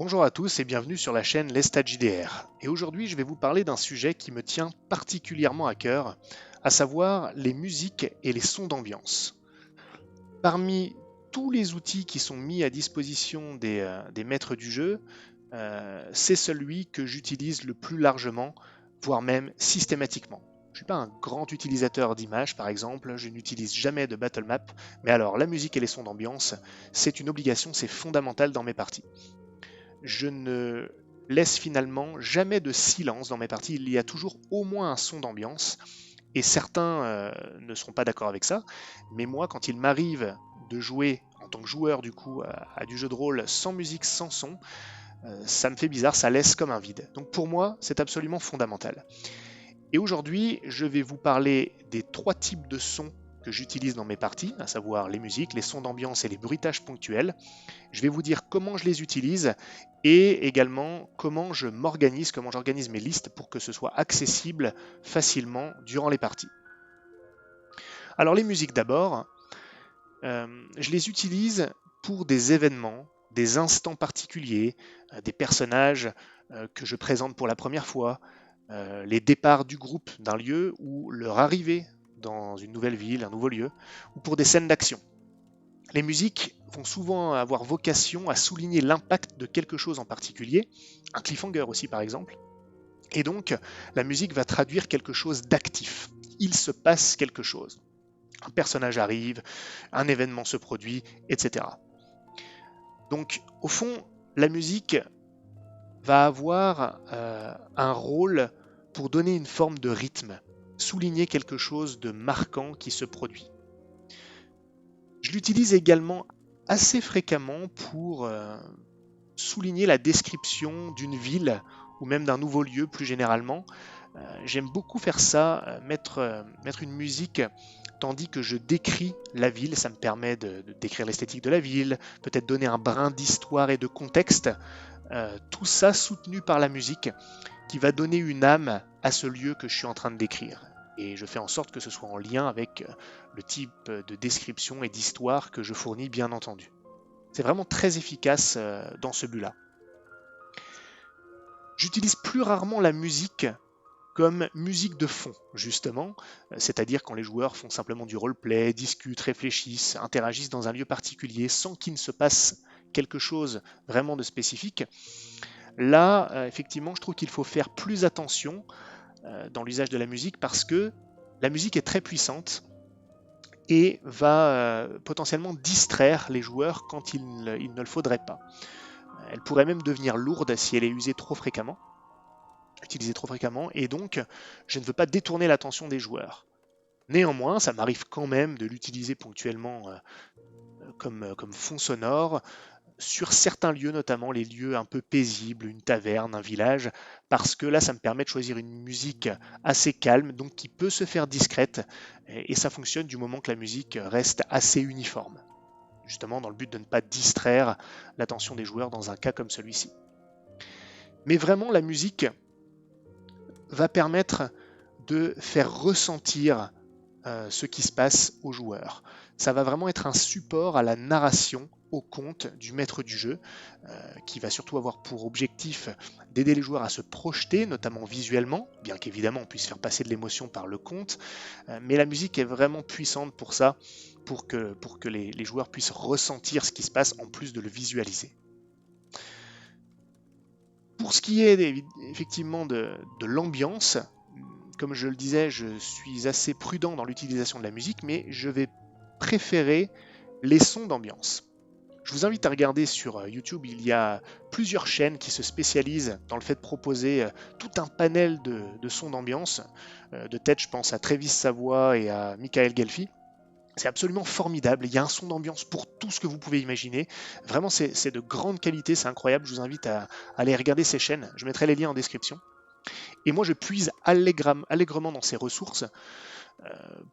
Bonjour à tous et bienvenue sur la chaîne Lestat JDR. Et aujourd'hui, je vais vous parler d'un sujet qui me tient particulièrement à cœur, à savoir les musiques et les sons d'ambiance. Parmi tous les outils qui sont mis à disposition des maîtres du jeu, c'est celui que j'utilise le plus largement, voire même systématiquement. Je ne suis pas un grand utilisateur d'images, par exemple, je n'utilise jamais de battle map, mais alors la musique et les sons d'ambiance, c'est une obligation, c'est fondamental dans mes parties. Je ne laisse finalement jamais de silence dans mes parties. Il y a toujours au moins un son d'ambiance. Et certains ne seront pas d'accord avec ça. Mais moi, quand il m'arrive de jouer en tant que joueur du coup à du jeu de rôle sans musique, sans son, ça me fait bizarre, ça laisse comme un vide. Donc pour moi, c'est absolument fondamental. Et aujourd'hui, je vais vous parler des trois types de sons que j'utilise dans mes parties, à savoir les musiques, les sons d'ambiance et les bruitages ponctuels. Je vais vous dire comment je les utilise et également comment je m'organise, comment j'organise mes listes pour que ce soit accessible facilement durant les parties. Alors les musiques d'abord, je les utilise pour des événements, des instants particuliers, des personnages que je présente pour la première fois, les départs du groupe d'un lieu ou leur arrivée dans une nouvelle ville, un nouveau lieu, ou pour des scènes d'action. Les musiques vont souvent avoir vocation à souligner l'impact de quelque chose en particulier, un cliffhanger aussi par exemple, et donc la musique va traduire quelque chose d'actif. Il se passe quelque chose. Un personnage arrive, un événement se produit, etc. Donc au fond, la musique va avoir un rôle pour donner une forme de rythme, souligner quelque chose de marquant qui se produit. Je l'utilise également assez fréquemment pour souligner la description d'une ville ou même d'un nouveau lieu plus généralement. J'aime beaucoup faire ça, mettre une musique tandis que je décris la ville. Ça me permet de décrire l'esthétique de la ville, peut-être donner un brin d'histoire et de contexte. Tout ça soutenu par la musique qui va donner une âme à ce lieu que je suis en train de décrire. Et je fais en sorte que ce soit en lien avec le type de description et d'histoire que je fournis, bien entendu. C'est vraiment très efficace dans ce but-là. J'utilise plus rarement la musique comme musique de fond, justement, c'est-à-dire quand les joueurs font simplement du roleplay, discutent, réfléchissent, interagissent dans un lieu particulier sans qu'il ne se passe quelque chose vraiment de spécifique. Là, effectivement, je trouve qu'il faut faire plus attention dans l'usage de la musique parce que la musique est très puissante et va potentiellement distraire les joueurs quand il ne le faudrait pas. Elle pourrait même devenir lourde si elle est usée trop fréquemment, utilisée trop fréquemment, et donc je ne veux pas détourner l'attention des joueurs. Néanmoins, ça m'arrive quand même de l'utiliser ponctuellement comme fond sonore, sur certains lieux, notamment les lieux un peu paisibles, une taverne, un village, parce que là, ça me permet de choisir une musique assez calme, donc qui peut se faire discrète, et ça fonctionne du moment que la musique reste assez uniforme, justement dans le but de ne pas distraire l'attention des joueurs dans un cas comme celui-ci. Mais vraiment, la musique va permettre de faire ressentir ce qui se passe aux joueurs. Ça va vraiment être un support à la narration, au conte du maître du jeu, qui va surtout avoir pour objectif d'aider les joueurs à se projeter, notamment visuellement, bien qu'évidemment on puisse faire passer de l'émotion par le conte, mais la musique est vraiment puissante pour ça, pour que les joueurs puissent ressentir ce qui se passe en plus de le visualiser. Pour ce qui est effectivement de l'ambiance, comme je le disais, je suis assez prudent dans l'utilisation de la musique, mais je vais préférer les sons d'ambiance. Je vous invite à regarder sur YouTube, il y a plusieurs chaînes qui se spécialisent dans le fait de proposer tout un panel de sons d'ambiance. De tête, je pense à Travis Savoie et à Michael Gelfi. C'est absolument formidable, il y a un son d'ambiance pour tout ce que vous pouvez imaginer. Vraiment, c'est de grande qualité, c'est incroyable. Je vous invite à aller regarder ces chaînes, je mettrai les liens en description. Et moi, je puise allègrement dans ces ressources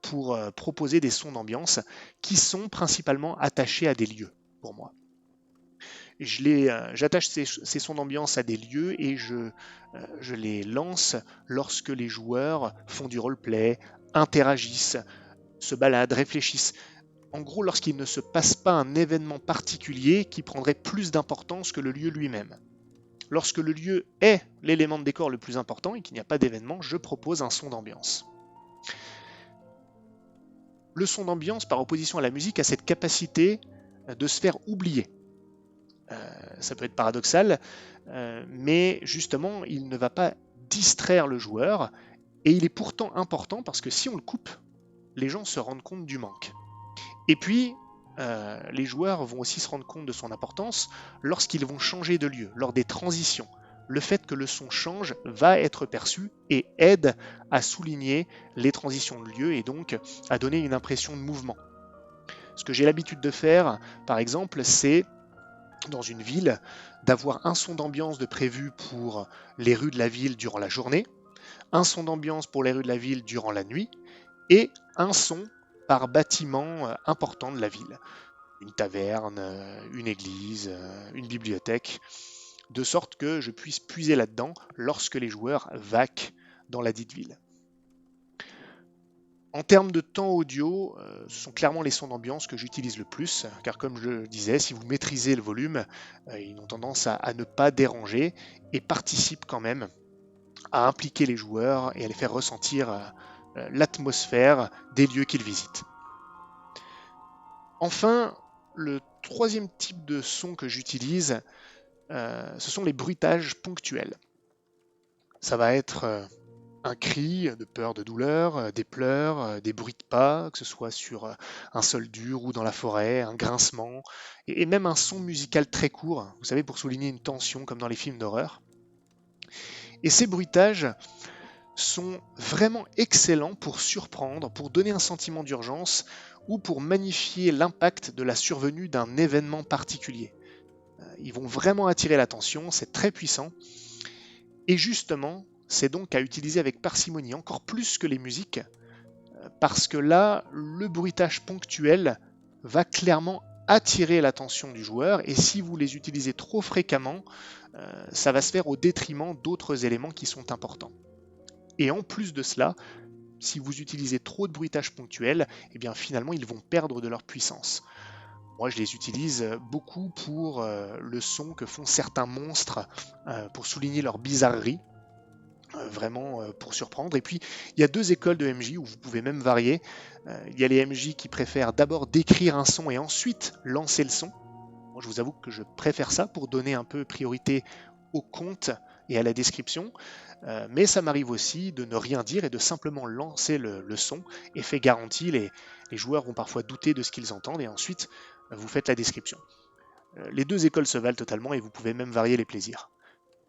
pour proposer des sons d'ambiance qui sont principalement attachés à des lieux pour moi. J'attache ces sons d'ambiance à des lieux et je les lance lorsque les joueurs font du roleplay, interagissent, se baladent, réfléchissent. En gros, lorsqu'il ne se passe pas un événement particulier qui prendrait plus d'importance que le lieu lui-même. Lorsque le lieu est l'élément de décor le plus important et qu'il n'y a pas d'événement, je propose un son d'ambiance. Le son d'ambiance, par opposition à la musique, a cette capacité de se faire oublier. Ça peut être paradoxal, mais justement, il ne va pas distraire le joueur, et il est pourtant important parce que si on le coupe, les gens se rendent compte du manque. Et puis, les joueurs vont aussi se rendre compte de son importance lorsqu'ils vont changer de lieu, lors des transitions. Le fait que le son change va être perçu et aide à souligner les transitions de lieu et donc à donner une impression de mouvement. Ce que j'ai l'habitude de faire, par exemple, c'est dans une ville d'avoir un son d'ambiance de prévu pour les rues de la ville durant la journée, un son d'ambiance pour les rues de la ville durant la nuit et un son par bâtiment important de la ville. Une taverne, une église, une bibliothèque, de sorte que je puisse puiser là-dedans lorsque les joueurs vaquent dans la dite ville. En termes de temps audio, ce sont clairement les sons d'ambiance que j'utilise le plus, car comme je le disais, si vous maîtrisez le volume, ils ont tendance à ne pas déranger et participent quand même à impliquer les joueurs et à les faire ressentir l'atmosphère des lieux qu'ils visitent. Enfin, le troisième type de son que j'utilise, ce sont les bruitages ponctuels. Ça va être un cri de peur, de douleur, des pleurs, des bruits de pas, que ce soit sur un sol dur ou dans la forêt, un grincement, et même un son musical très court, vous savez, pour souligner une tension comme dans les films d'horreur. Et ces bruitages sont vraiment excellents pour surprendre, pour donner un sentiment d'urgence ou pour magnifier l'impact de la survenue d'un événement particulier. Ils vont vraiment attirer l'attention, c'est très puissant. Et justement, c'est donc à utiliser avec parcimonie, encore plus que les musiques, parce que là, le bruitage ponctuel va clairement attirer l'attention du joueur, et si vous les utilisez trop fréquemment, ça va se faire au détriment d'autres éléments qui sont importants. Et en plus de cela, si vous utilisez trop de bruitage ponctuel, eh bien finalement ils vont perdre de leur puissance. Moi je les utilise beaucoup pour le son que font certains monstres, pour souligner leur bizarrerie, vraiment pour surprendre. Et puis il y a deux écoles de MJ où vous pouvez même varier. Il y a les MJ qui préfèrent d'abord décrire un son et ensuite lancer le son. Moi je vous avoue que je préfère ça pour donner un peu priorité au conte et à la description. Mais ça m'arrive aussi de ne rien dire et de simplement lancer le son. Effet garanti, les joueurs vont parfois douter de ce qu'ils entendent et ensuite vous faites la description. Les deux écoles se valent totalement et vous pouvez même varier les plaisirs.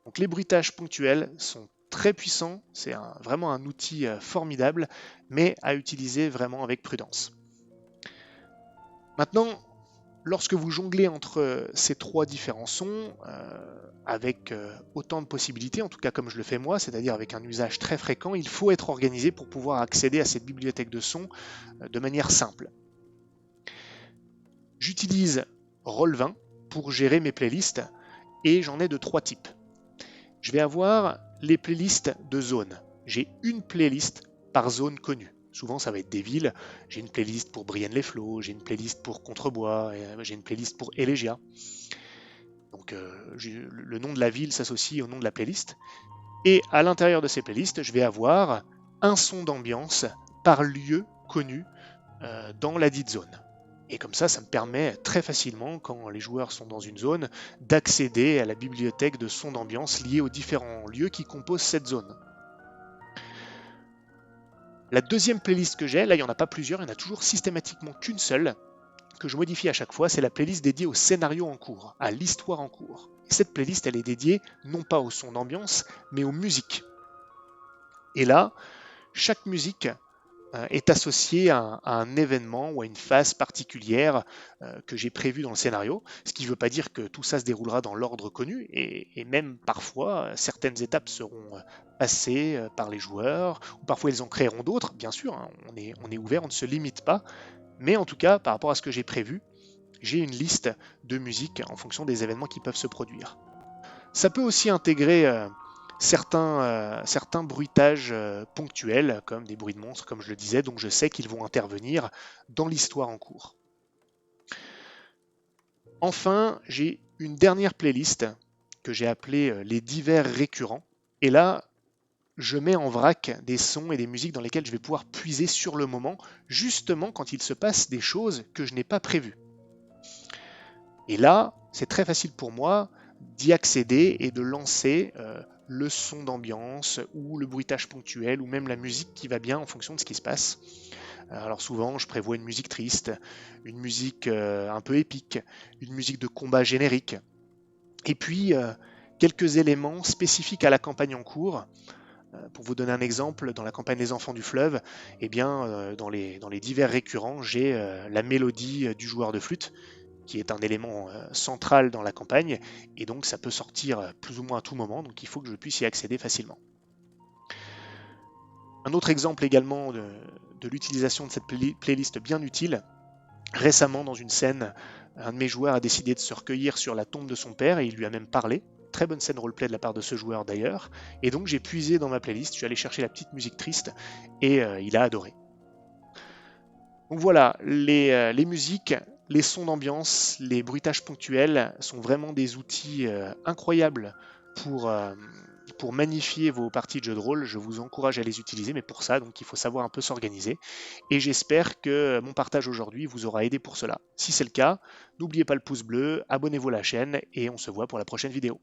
Donc les bruitages ponctuels sont très puissants, c'est vraiment un outil formidable, mais à utiliser vraiment avec prudence. Maintenant, lorsque vous jonglez entre ces trois différents sons, avec autant de possibilités, en tout cas comme je le fais moi, c'est-à-dire avec un usage très fréquent, il faut être organisé pour pouvoir accéder à cette bibliothèque de sons de manière simple. J'utilise Roll20 pour gérer mes playlists et j'en ai de trois types. Je vais avoir les playlists de zones. J'ai une playlist par zone connue. Souvent, ça va être des villes. J'ai une playlist pour Brienne-les-Flots, j'ai une playlist pour Contrebois, j'ai une playlist pour Elegia. Donc, le nom de la ville s'associe au nom de la playlist. Et à l'intérieur de ces playlists, je vais avoir un son d'ambiance par lieu connu dans la dite zone. Et comme ça me permet très facilement, quand les joueurs sont dans une zone, d'accéder à la bibliothèque de sons d'ambiance liés aux différents lieux qui composent cette zone. La deuxième playlist que j'ai, là il n'y en a pas plusieurs, il n'y en a toujours systématiquement qu'une seule, que je modifie à chaque fois, c'est la playlist dédiée au scénario en cours, à l'histoire en cours. Et cette playlist, elle est dédiée non pas au son d'ambiance, mais aux musiques. Et là, chaque musique est associée à un événement ou à une phase particulière que j'ai prévue dans le scénario, ce qui ne veut pas dire que tout ça se déroulera dans l'ordre connu, et même parfois, certaines étapes seront passées par les joueurs, ou parfois ils en créeront d'autres, bien sûr, hein, on est ouvert, on ne se limite pas, mais en tout cas, par rapport à ce que j'ai prévu, j'ai une liste de musique en fonction des événements qui peuvent se produire. Ça peut aussi intégrer certains bruitages ponctuels, comme des bruits de monstres, comme je le disais, donc je sais qu'ils vont intervenir dans l'histoire en cours. Enfin, j'ai une dernière playlist que j'ai appelé les divers récurrents. Et là, je mets en vrac des sons et des musiques dans lesquels je vais pouvoir puiser sur le moment, justement quand il se passe des choses que je n'ai pas prévues. Et là, c'est très facile pour moi d'y accéder et de lancer le son d'ambiance ou le bruitage ponctuel ou même la musique qui va bien en fonction de ce qui se passe. Alors souvent, je prévois une musique triste, une musique un peu épique, une musique de combat générique, et puis quelques éléments spécifiques à la campagne en cours. Pour vous donner un exemple, dans la campagne des Enfants du Fleuve, eh bien, dans les divers récurrents, j'ai la mélodie du joueur de flûte, qui est un élément central dans la campagne, et donc ça peut sortir plus ou moins à tout moment, donc il faut que je puisse y accéder facilement. Un autre exemple également de l'utilisation de cette playlist bien utile, récemment dans une scène, un de mes joueurs a décidé de se recueillir sur la tombe de son père et il lui a même parlé. Très bonne scène roleplay de la part de ce joueur d'ailleurs. Et donc j'ai puisé dans ma playlist, je suis allé chercher la petite musique triste et il a adoré. Donc voilà, les musiques, les sons d'ambiance, les bruitages ponctuels sont vraiment des outils incroyables pour magnifier vos parties de jeux de rôle. Je vous encourage à les utiliser, mais pour ça, donc, il faut savoir un peu s'organiser. Et j'espère que mon partage aujourd'hui vous aura aidé pour cela. Si c'est le cas, n'oubliez pas le pouce bleu, abonnez-vous à la chaîne et on se voit pour la prochaine vidéo.